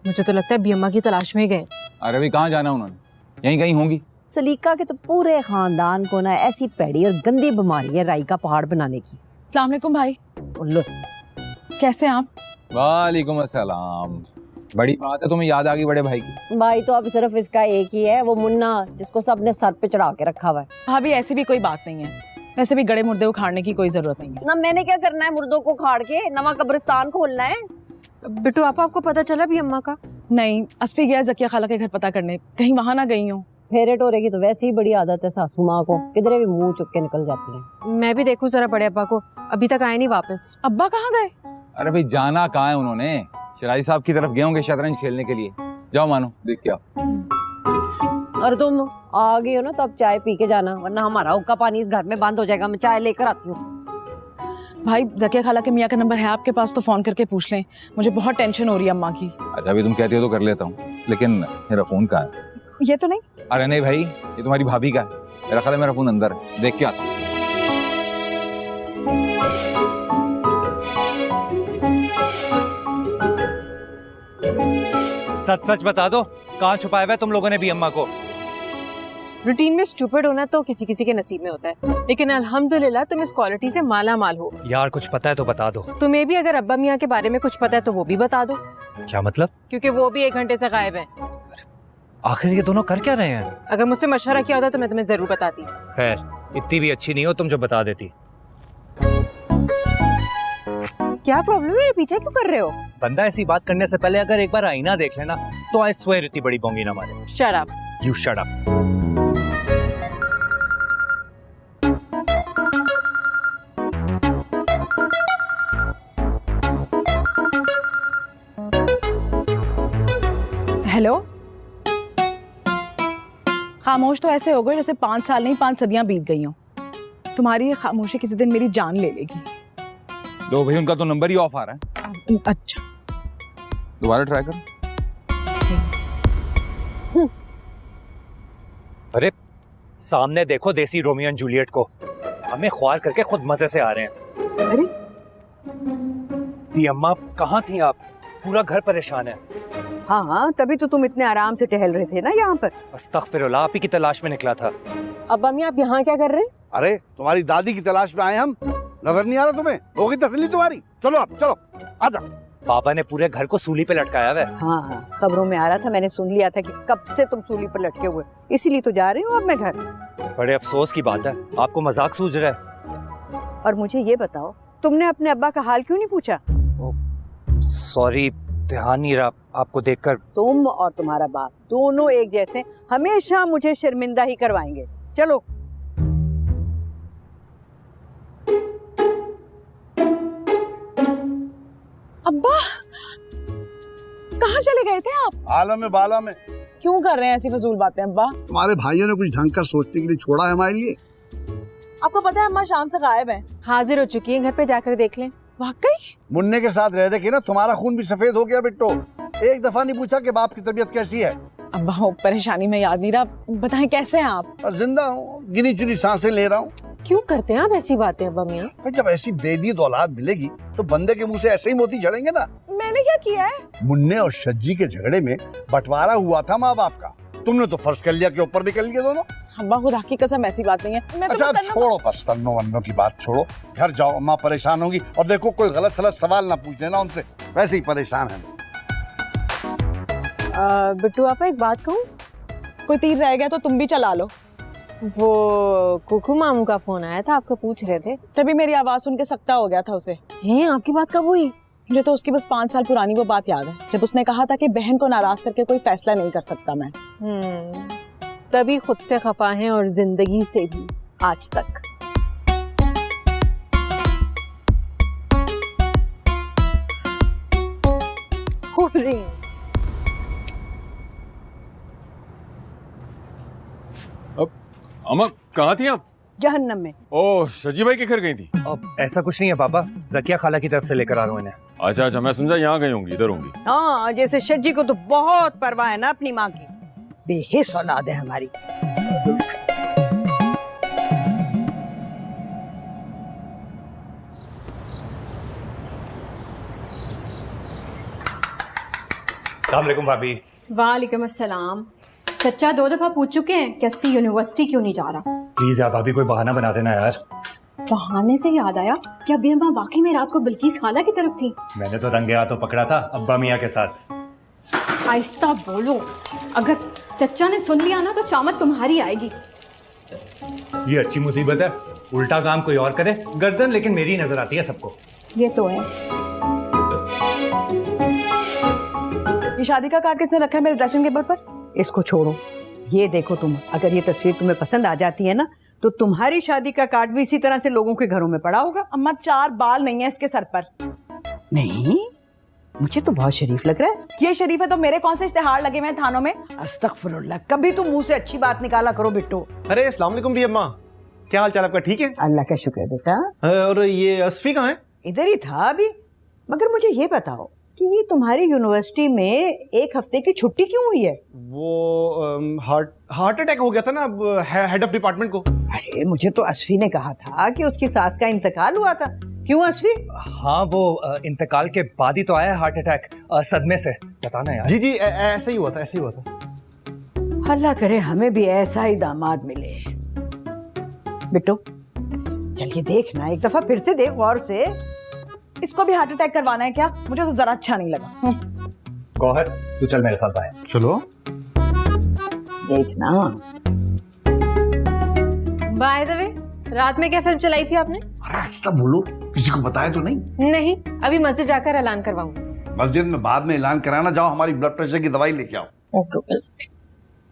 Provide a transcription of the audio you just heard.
मुझे तो लगता है अभी अम्मा की तलाश में गए। अरे भाई कहाँ जाना उन्होंने, यहीं कहीं होंगी। सलीका के तो पूरे खानदान को ना ऐसी पैड़ी और गंदी बीमारी है राई का पहाड़ बनाने की। अस्सलाम वालेकुम भाई। लो कैसे हैं आप? वालेकुम अस्सलाम। बड़ी बात है, तुम्हें याद आ गई बड़े भाई की। भाई तो अब सिर्फ इसका एक ही है, वो मुन्ना जिसको सबने सर पे चढ़ा के रखा हुआ है। भाभी ऐसी भी कोई बात नहीं है, वैसे भी गड़े मुर्दे उखाड़ने की कोई जरूरत नहीं है। ना मैंने क्या करना है, मुर्दों को खाड़ के नवा कब्रिस्तान खोलना है। बिट्टू आपको पता चला भी अम्मा का? नहीं, असफी गया जकिया खाला के घर पता करने, कहीं वहां ना गई हूँ। फेरे टोरे की तो वैसे ही बड़ी आदत है सासू माँ को, किधरे भी मुंह चुक के निकल जाती है। मैं भी देखूं जरा बड़े अब्बा को, अभी तक आए नहीं वापस। अब्बा कहाँ गए? अरे भाई जाना कहाँ है उन्होंने, शराई साहब की तरफ गए होंगे शतरंज खेलने के लिए। जाओ मानो, देख के आओ। और तुम आ गई हो ना तो अब चाय पी के जाना, वरना हमारा हुक्का पानी इस घर में बंद हो जाएगा। मैं चाय लेकर आती हूँ। भाई जकिया खाला के मियाँ का नंबर है आपके पास तो फोन करके पूछ लें, मुझे बहुत टेंशन हो रही है अम्मा की। अच्छा अभी तुम कहती हो तो कर लेता हूँ, लेकिन मेरा फोन कहाँ है? ये तो नहीं। अरे नहीं भाई, ये तुम्हारी भाभी का है। मेरा ख्याल है मेरा फोन अंदर है, देख के आता हूँ। सच सच बता दो, कहाँ छुपाया हुआ है तुम लोगों ने भी अम्मा को? रूटीन में स्टूपिड होना तो किसी किसी के नसीब में होता है, लेकिन अल्हम्दुलिल्लाह तुम इस क्वालिटी से माला माल हो। यार कुछ पता है तो बता दो। तुम्हें भी अगर अब्बा मियाँ के बारे में कुछ पता है तो वो भी बता दो, क्या मतलब? क्योंकि वो भी 1 घंटे से गायब हैं। आखिर ये दोनों कर क्या रहे हैं? अगर मुझसे मशवरा किया होता तो मैं तुम्हें जरूर बताती। खैर इतनी भी अच्छी नहीं हो तुम जो बता देती। क्या प्रॉब्लम है, मेरे पीछे क्यों कर रहे हो? बंदा ऐसी बात करने से पहले अगर एक बार आईना देख लेना तो आई स्वेयर इतनी बड़ी बोंगी ना मारे। Shut up. You shut up. Hello. खामोश तो ऐसे हो गए जैसे 5 साल नहीं 5 सदियां बीत गई हों। तुम्हारी ये खामोशी किसी दिन मेरी जान ले लेगी। लो भाई, उनका तो नंबर ही ऑफ आ रहा है। अच्छा दोबारा ट्राई कर। अरे सामने देखो देसी रोमियो एंड जूलियट को, हमें ख्वार करके खुद मजे से आ रहे हैं। अरे भी अम्मा कहाँ थी आप? पूरा घर परेशान है। हाँ हाँ, तभी तो तुम इतने आराम से टहल रहे थे ना यहाँ पर। अस्तगफिरुल्लाह, आप ही की तलाश में निकला था। अब्बा मियाँ आप यहाँ क्या कर रहे हैं? अरे तुम्हारी दादी की तलाश में आए हम। नजर नहीं आ रहा तुम्हें? होगी तसल्ली तुम्हारी। चलो अब चलो, आजा। बाबा ने पूरे घर को सूली पे लटकाया हुआ है। हाँ हाँ, खबरों में आ रहा था, मैंने सुन लिया था कि कब से तुम सूली पर लटके हुए, इसीलिए तो जा रही हूँ अब मैं घर। बड़े अफसोस की बात है, आपको मजाक सूझ रहा है। और मुझे ये बताओ, तुमने अपने अब्बा का हाल क्यों नहीं पूछा? सॉरी, ध्यान नहीं रहा आपको देखकर। तुम और तुम्हारा बाप दोनों एक जैसे, हमेशा मुझे शर्मिंदा ही करवाएंगे। चलो। अब्बा कहाँ चले गए थे आप? आलम में बाला में। क्यों कर रहे हैं ऐसी फजूल बातें अब्बा? तुम्हारे भाइयों ने कुछ ढंग का सोचने के लिए छोड़ा है हमारे लिए। आपको पता है अम्मा शाम से गायब हैं। हाजिर हो चुकी है, घर पे जाकर देख लें। वाकई? मुन्ने के साथ रह रहे के ना तुम्हारा खून भी सफेद हो गया बिट्टो। एक दफा नहीं पूछा कि बाप की तबीयत कैसी है। अब्बा वो परेशानी में याद नहीं रहा, बताएं कैसे हैं आप? और जिंदा हूँ, गिनी चुनी सांसें ले रहा हूँ। क्यों करते हैं आप ऐसी बातें अब्बा मियाँ? भाई जब ऐसी बेदीद औलाद मिलेगी तो बंदे के मुंह से ऐसे ही मोती झड़ेंगे ना। मैंने क्या किया है? मुन्ने और शज्जी के झगड़े में बंटवारा हुआ था माँ बाप का, तुमने तो फर्ज कर लिया कि ऊपर निकल गए दोनों। अब्बा खुदा की कसम ऐसी बात नहीं है। मैं तो अच्छा अब बस तन्नो- छोड़ो, बस तन्नो वन्नो की बात छोड़ो, घर जाओ, अम्मा परेशान होगी। और देखो कोई गलत सलत सवाल ना पूछ लेना उनसे, वैसे ही परेशान है। बिट्टू आपा एक बात कहूँ? कोई तीर रह गया तो तुम भी चला लो। वो कुकू मामू का फोन आया था, आपको पूछ रहे थे। तभी मेरी आवाज सुन के सकता हो गया था उसे। हैं आपकी बात कब हुई? मुझे तो उसकी बस 5 साल पुरानी वो बात याद है, जब उसने कहा था कि बहन को नाराज करके कोई फैसला नहीं कर सकता मैं। तभी खुद से खफा हैं और जिंदगी से भी आज तक। अम्मा कहाँ थी आप? जहन्नम में। ओह शजी भाई के घर गई थी? अब ऐसा कुछ नहीं है पापा, जकिया खाला की तरफ से लेकर आ रहा हूँ इन्हें। अच्छा अच्छा, मैं समझा यहाँ गई होंगी, इधर होंगी। हाँ, जैसे शज्जी को तो बहुत परवाह है ना अपनी माँ की। बेहिस औलाद है हमारी। अस्सलाम वालेकुम भाभी। वालेकुम अस्सलाम। चचा 2 दफा पूछ चुके हैं कि असफी यूनिवर्सिटी क्यों नहीं जा रहा। प्लीज यार भाभी, कोई बहाना बना देना यार। बहाने से याद आया कि अभी अम्मा वाकई में रात को बिल्किस खाला की तरफ थी। मैंने तो रंगे हाथों पकड़ा था अब्बा मियाँ के साथ। आहिस्ता बोलो, अगर चचा ने सुन लिया ना तो चामत तुम्हारी आएगी। ये अच्छी मुसीबत है, उल्टा काम कोई और करे, गर्दन लेकिन मेरी नजर आती है सबको। ये तो है। ये शादी का कार्ड किसने रखा है मेरे ड्रेसिंग टेबल पर? इसको छोड़ो, ये देखो तुम, अगर ये तस्वीर तुम्हें पसंद आ जाती है ना तो तुम्हारी शादी का कार्ड भी इसी तरह से लोगों के घरों में पड़ा होगा। अम्मा 4 बाल नहीं है इसके सर पर। नहीं, मुझे तो बहुत शरीफ लग रहा है। ये शरीफ है तो मेरे कौन से इश्तेहार लगे हुए हैं थानों में? अस्तगफुरुल्लाह, कभी तुम मुंह से अच्छी बात निकाला करो बिट्टू। अरे अस्सलाम वालेकुम भी अम्मा, क्या हाल चाल आपका? ठीक है। अल्लाह का शुक्र है बेटा। और ये असफी कहाँ है? इधर ही था अभी। मगर मुझे ये बताओ कि ये तुम्हारी यूनिवर्सिटी में 1 हफ्ते की छुट्टी क्यों हुई है? वो हार्ट अटैक हो गया था ना हेड ऑफ डिपार्टमेंट को। अरे मुझे तो असफी ने कहा था कि उसकी सास का इंतकाल हुआ था। क्यों असफी? हाँ, वो इंतकाल के बाद ही तो आया हार्ट अटैक, सदमे से। बताना यार। जी जी, ऐसा ही हुआ था, ऐसा ही हुआ था। अल्लाह करे हमें भी ऐसा ही दामाद मिले। बिट्टू चल के देखना, एक दफा फिर से देख गौर से। इसको भी हार्ट अटैक करवाना है क्या? मुझे तो जरा अच्छा नहीं लगा। गौहर, तू चल मेरे साथ बाहर। चलो। देखना। बाय द वे, रात में क्या फिल्म चलाई थी आपने? आहिस्ता बोलो, किसी को बताया तो नहीं? नहीं, अभी मस्जिद जाकर ऐलान करवाऊंगी। मस्जिद में बाद में ऐलान कराना, जाओ हमारी ब्लड प्रेशर की दवाई लेके आओ। ओके।